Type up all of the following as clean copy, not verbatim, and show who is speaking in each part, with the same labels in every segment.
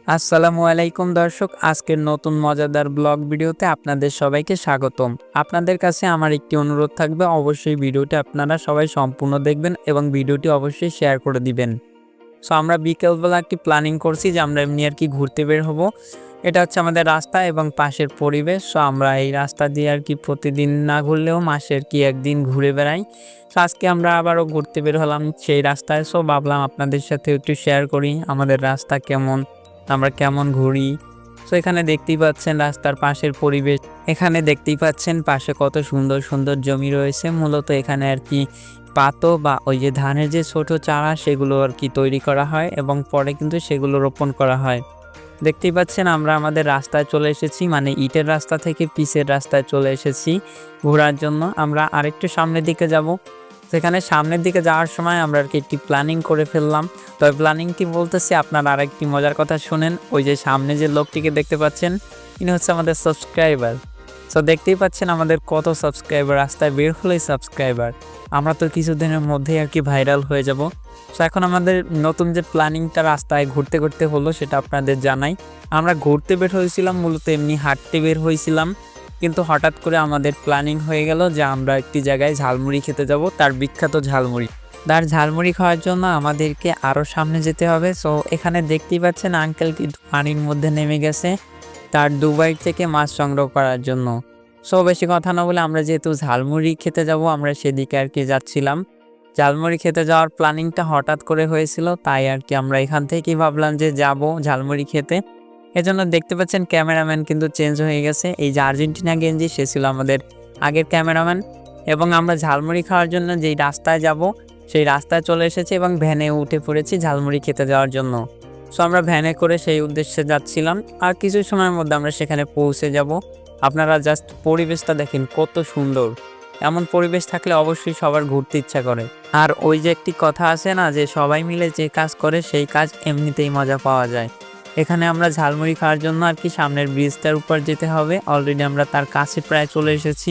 Speaker 1: আসসালামু আলাইকুম দর্শক, আজকের নতুন মজাদার ব্লগ ভিডিওতে আপনাদের সবাইকে স্বাগতম। আপনাদের কাছে আমার একটি অনুরোধ থাকবে, অবশ্যই ভিডিওটি আপনারা সবাই সম্পূর্ণ দেখবেন এবং ভিডিওটি অবশ্যই শেয়ার করে দিবেন। সো আমরা বিকেলবেলা একটি প্ল্যানিং করছি যে আমরা এমনি আর কি ঘুরতে বের হব। এটা হচ্ছে আমাদের রাস্তা এবং পাশের পরিবেশ। সো আমরা এই রাস্তা দিয়ে আর কি প্রতিদিন না ঘুরলেও মাসে আর কি একদিন ঘুরে বেড়াই। সো আজকে আমরা আবারও ঘুরতে বের হলাম সেই রাস্তায়। সো ভাবলাম আপনাদের সাথে একটু শেয়ার করি আমাদের রাস্তা কেমন, আমরা কেমন ঘুরি। সো এখানে দেখতেই পাচ্ছেন রাস্তার পাশের পরিবেশ। এখানে দেখতেই পাচ্ছেন পাশে কত সুন্দর সুন্দর জমি রয়েছে। মূলত এখানে আর কি পাতো বা ওই যে ধানের যে ছোট চারা সেগুলো আর কি তৈরি করা হয় এবং পরে কিন্তু সেগুলো রোপণ করা হয়। দেখতেই পাচ্ছেন আমরা আমাদের রাস্তায় চলে এসেছি, মানে ইটের রাস্তা থেকে পিচের রাস্তায় চলে এসেছি ঘোরার জন্য। আমরা আরেকটু সামনের দিকে যাব। সেখানে সামনের দিকে যাওয়ার সময় আমরা আর কি একটি প্ল্যানিং করে ফেললাম। তবে প্ল্যানিংটি বলতেছি আপনারা আরেকটি মজার কথা শুনেন। ওই যে সামনে যে লোকটিকে দেখতে পাচ্ছেন ইনি হচ্ছে আমাদের সাবস্ক্রাইবার। সো দেখতেই পাচ্ছেন আমাদের কত সাবস্ক্রাইবার, রাস্তায় বের হলেই সাবস্ক্রাইবার। আমরা তো কিছুদিনের মধ্যেই আর কি ভাইরাল হয়ে যাব। সো এখন আমাদের নতুন যে প্ল্যানিংটা রাস্তায় ঘুরতে ঘুরতে হলো সেটা আপনাদের জানাই। আমরা ঘুরতে বের হয়েছিলাম, মূলত এমনি হাঁটতে বের হয়েছিলাম, কিন্তু হঠাৎ করে আমাদের প্ল্যানিং হয়ে গেল যে আমরা একটি জায়গায় ঝালমুড়ি খেতে যাব, তার বিখ্যাত ঝালমুড়ি। তার ঝালমুড়ি খাওয়ার জন্য আমাদেরকে আরও সামনে যেতে হবে। সো এখানে দেখতেই পাচ্ছেন আঙ্কেল কিন্তু পানির মধ্যে নেমে গেছে তার দুবাই থেকে মাছ সংগ্রহ করার জন্য। সো বেশি কথা না বলে আমরা যেহেতু ঝালমুড়ি খেতে যাব আমরা সেদিকে আর কি যাচ্ছিলাম। ঝালমুড়ি খেতে যাওয়ার প্ল্যানিংটা হঠাৎ করে হয়েছিল, তাই আর কি আমরা এখান থেকেই ভাবলাম যে যাব ঝালমুড়ি খেতে। এজন্য দেখতে পাচ্ছেন ক্যামেরাম্যান কিন্তু চেঞ্জ হয়ে গেছে। এই যে আর্জেন্টিনা গেঞ্জি সে ছিল আমাদের আগের ক্যামেরাম্যান। এবং আমরা ঝালমুড়ি খাওয়ার জন্য যেই রাস্তায় যাব সেই রাস্তায় চলে এসেছি এবং ভ্যানে উঠে পড়েছি ঝালমুড়ি খেতে যাওয়ার জন্য। সো আমরা ভ্যানে করে সেই উদ্দেশ্যে যাচ্ছিলাম, আর কিছু সময়ের মধ্যে আমরা সেখানে পৌঁছে যাব। আপনারা জাস্ট পরিবেশটা দেখেন কত সুন্দর। এমন পরিবেশ থাকলে অবশ্যই সবার ঘুরতে ইচ্ছা করে। আর ওই যে একটি কথা আছে না, যে সবাই মিলে যে কাজ করে সেই কাজ এমনিতেই মজা পাওয়া যায়। এখানে আমরা ঝালমুড়ি খাওয়ার জন্য আর কি সামনের ব্রিজটার উপর যেতে হবে। অলরেডি আমরা তার কাছে প্রায় চলে এসেছি।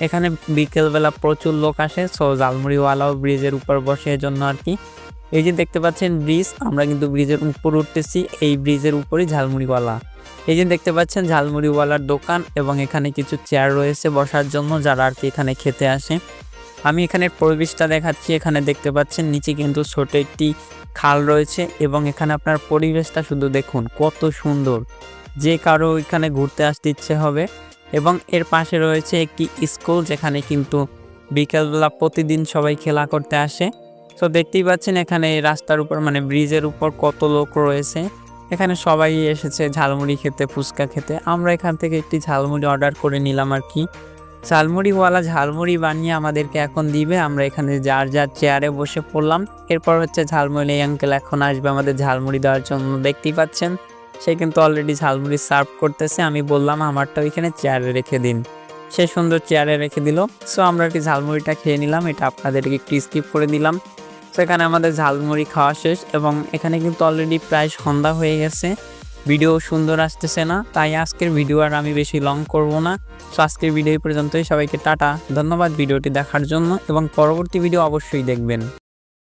Speaker 1: এখানে বিকেলবেলা প্রচুর লোক আসে, সো ঝালমুড়িওয়ালাও ব্রিজের উপর বসে, এজন্য আর কি। এই যে দেখতে পাচ্ছেন ব্রিজ, আমরা কিন্তু ব্রিজের উপর উঠতেছি। এই ব্রিজের উপরই ঝালমুড়িওয়ালা। এই যে দেখতে পাচ্ছেন ঝালমুড়িওয়ালার দোকান এবং এখানে কিছু চেয়ার রয়েছে বসার জন্য যারা আর কি এখানে খেতে আসে। আমি এখানে পরিবেশটা দেখাচ্ছি। এখানে দেখতে পাচ্ছেন নিচে কিন্তু ছোট একটি খাল রয়েছে এবং এখানে আপনার পরিবেশটা শুধু দেখুন কত সুন্দর, যে কারো এখানে ঘুরতে আসতে ইচ্ছে হবে। এবং এর পাশে রয়েছে একটি স্কুল, যেখানে কিন্তু বিকেলবেলা প্রতিদিন সবাই খেলা করতে আসে। তো দেখতেই পাচ্ছেন এখানে রাস্তার উপর মানে ব্রিজের উপর কত লোক রয়েছে। এখানে সবাই এসেছে ঝালমুড়ি খেতে, ফুচকা খেতে। আমরা এখান থেকে একটি ঝালমুড়ি অর্ডার করে নিলাম আর কি। ঝালমুড়িওয়ালা ঝালমুড়ি বানিয়ে আমাদেরকে এখন দিবে। আমরা এখানে যার যার চেয়ারে বসে পড়লাম। এরপর হচ্ছে ঝালমুড়ি আঙ্কেল এখন আসবে আমাদের ঝালমুড়ি দেওয়ার জন্য। দেখতেই পাচ্ছেন সে কিন্তু অলরেডি ঝালমুড়ি সার্ভ করতেছে। আমি বললাম আমারটা ওইখানে চেয়ারে রেখে দিন, সে সুন্দর চেয়ারে রেখে দিল। সো আমরা আর কি ঝালমুড়িটা খেয়ে নিলাম, এটা আপনাদেরকে একটু স্কিপ করে দিলাম। সেখানে আমাদের ঝালমুড়ি খাওয়া শেষ এবং এখানে কিন্তু অলরেডি প্রায় সন্ধ্যা হয়ে গেছে। ভিডিও সুন্দর আসতেছে না, তাই আজকের ভিডিও আর আমি বেশি লং করব না। সো আজকের ভিডিও পর্যন্তই। সবাইকে টাটা, ধন্যবাদ ভিডিওটি দেখার জন্য এবং পরবর্তী ভিডিও অবশ্যই দেখবেন।